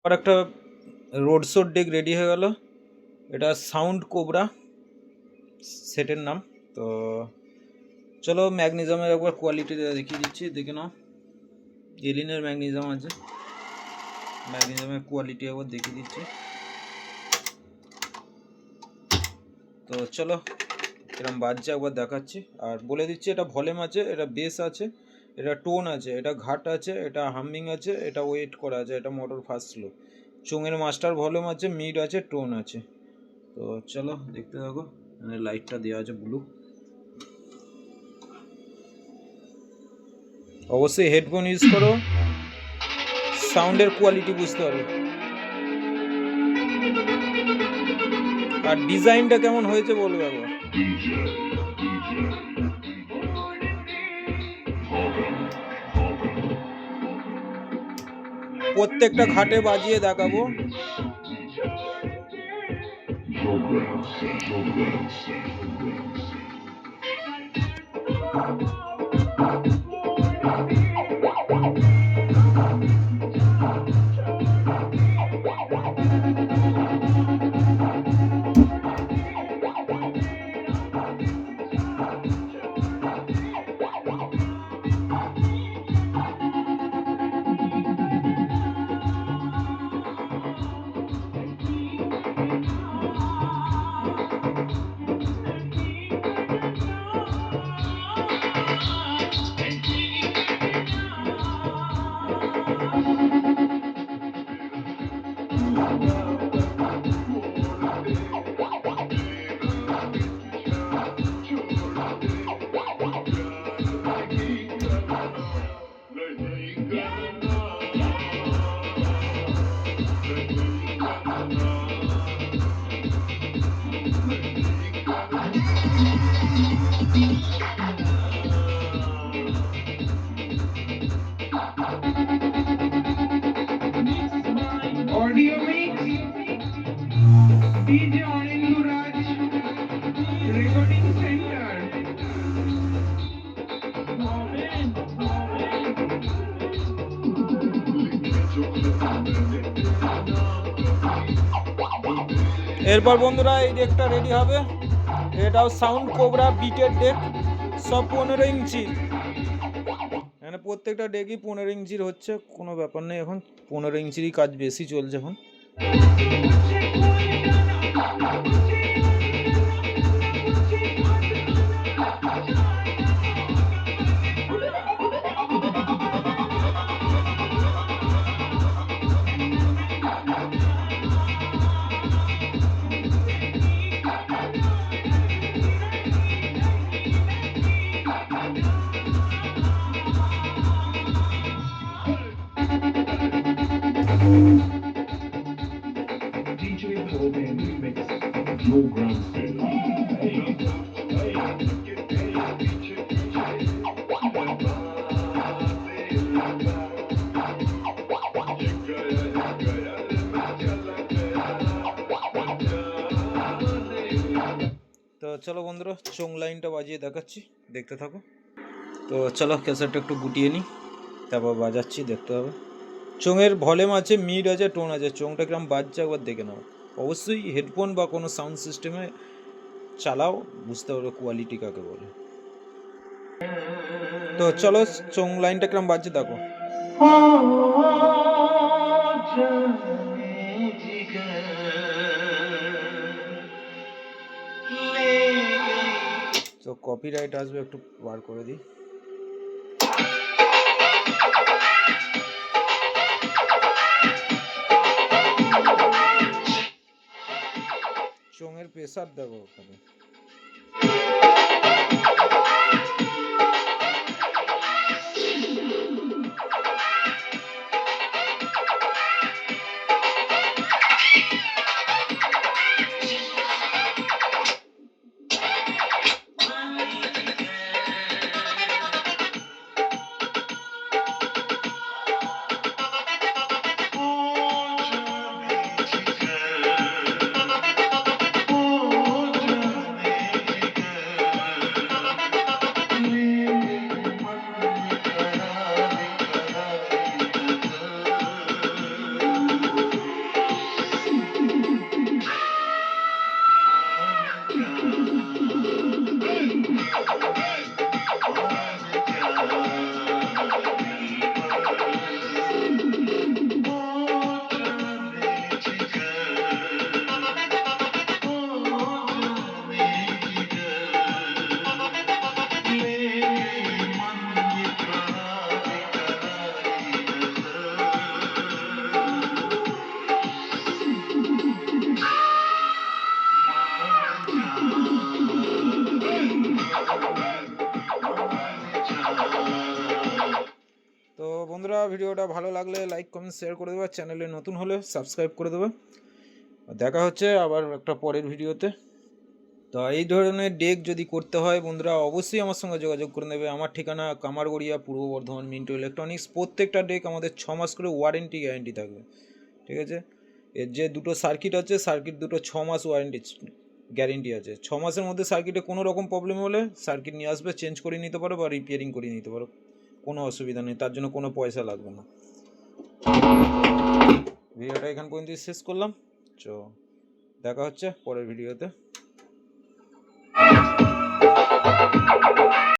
আর একটা রোড শোর day ready হয়ে গেল। এটা সাউন্ড কোবরা সেটের নাম। তো চলো ম্যাগনেজমের একবার কোয়ালিটি দেখিয়ে দিচ্ছি, দেখে নাও। এলিনের ম্যাগনেজম আছে, ম্যাগনেজমের কোয়ালিটি একবার দেখিয়ে দিচ্ছি। তো চলো এরকম বাজছে একবার দেখাচ্ছি, আর বলে দিচ্ছি এটা ভলিউম আছে, এটা বেস আছে, এটা টোন আছে, এটা ঘাট আছে, এটা হামিং আছে, এটা ওয়েট করা আছে, এটা মোটর ফাস্ট স্লো। চোঙের মাস্টার ভলিউম আছে, মিড আছে, টোন আছে। তো চলো দেখতে থাকো। এখানে লাইটটা দেওয়া আছে ব্লু। অবশ্যই হেডফোন ইউজ করো, সাউন্ডের কোয়ালিটি বুঝতে পারবে। আর ডিজাইনটা কেমন হয়েছে বলবে একবার। প্রত্যেকটা ঘাটে বাজিয়ে দেখাবো। Audio mix, DJ Anil Raj, Recording Center. এরপর বন্ধুরা এই ডেকটা রেডি হবে। এটাও সাউন্ড কোবরা বিটের ডেক, সব 15 ইঞ্চি। এখানে প্রত্যেকটা ডেকই 15 ইঞ্চির হচ্ছে, কোনো ব্যাপার নেই। এখন 15 ইঞ্চিরই কাজ বেশি চলছে এখন। DJ Coleman Remix, Joe Gramston. তো চলো বন্ধুরা চোং লাইনটা বাজিয়ে দেখাচ্ছি, দেখতে থাকো। তো চলো ক্যাসেটটা একটু গুটিয়ে নিই, তারপর বাজাচ্ছি, দেখতে হবে। চোঙের ভলিউম আছে, মিড আছে, টোন আছে। চোংটা কিরম বাজছে একবার দেখে নাও। অবশ্যই হেডফোন বা কোনো সাউন্ড সিস্টেমে চালাও, বুঝতে পারবে কোয়ালিটি কাকে বলে। তো চলো চোং লাইনটা কিরম বাজছে দেখো। তো কপিরাইট আসবে, একটু বার করে দিই। চোঙের প্রেসার দেখো ওখানে। ভিডিওটা ভালো লাগলে লাইক কমেন্ট শেয়ার করে দেবে, চ্যানেলে নতুন হলে সাবস্ক্রাইব করে দেবে। দেখা হচ্ছে আবার একটা পরের ভিডিওতে। তো এই ধরনের ডেক যদি করতে হয় বন্ধুরা অবশ্যই আমার সঙ্গে যোগাযোগ করে নেবে। আমার ঠিকানা কামারগড়িয়া, পূর্ব বর্ধমান, মিন্টু ইলেকট্রনিক্স। প্রত্যেকটা ডেক আমাদের 6 মাস করে ওয়ারেন্টি গ্যারেন্টি থাকবে, ঠিক আছে। এর যে দুটো সার্কিট আছে, সার্কিট দুটো 6 মাস ওয়ারেন্টি গ্যারেন্টি আছে। 6 মাসের মধ্যে সার্কিটে কোনো রকম প্রবলেম হলে সার্কিট নিয়ে আসবে, চেঞ্জ করে নিতে পারো বা রিপেয়ারিং করে নিতে পারো, কোনো অসুবিধা নেই, তার জন্য কোনো পয়সা লাগবে না। ভিডিওটা এখান পর্যন্ত শেষ করলাম। তো দেখা হচ্ছে পরের ভিডিওতে।